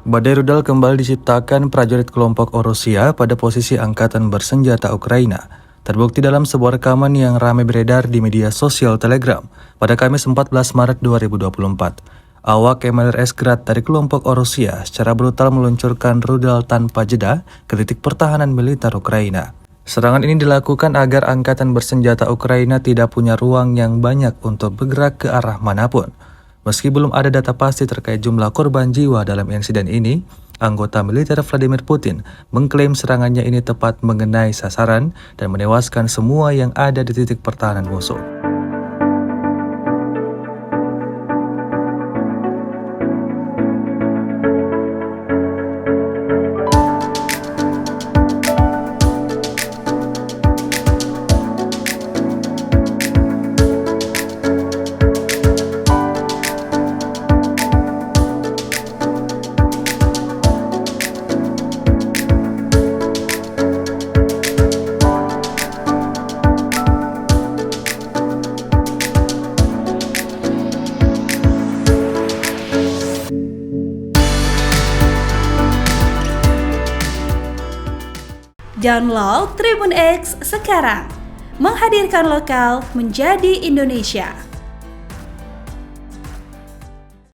Badai rudal kembali diciptakan prajurit kelompok Rusia pada posisi angkatan bersenjata Ukraina. Terbukti dalam sebuah rekaman yang ramai beredar di media sosial Telegram pada Kamis 14 Maret 2024. Awak MLRS Grad dari kelompok Rusia secara brutal meluncurkan rudal tanpa jeda ke titik pertahanan militer Ukraina. Serangan ini dilakukan agar angkatan bersenjata Ukraina tidak punya ruang yang banyak untuk bergerak ke arah manapun. Meski belum ada data pasti terkait jumlah korban jiwa dalam insiden ini, anggota militer Vladimir Putin mengklaim serangannya ini tepat mengenai sasaran dan menewaskan semua yang ada di titik pertahanan musuh. Download Tribun X sekarang, menghadirkan lokal menjadi Indonesia.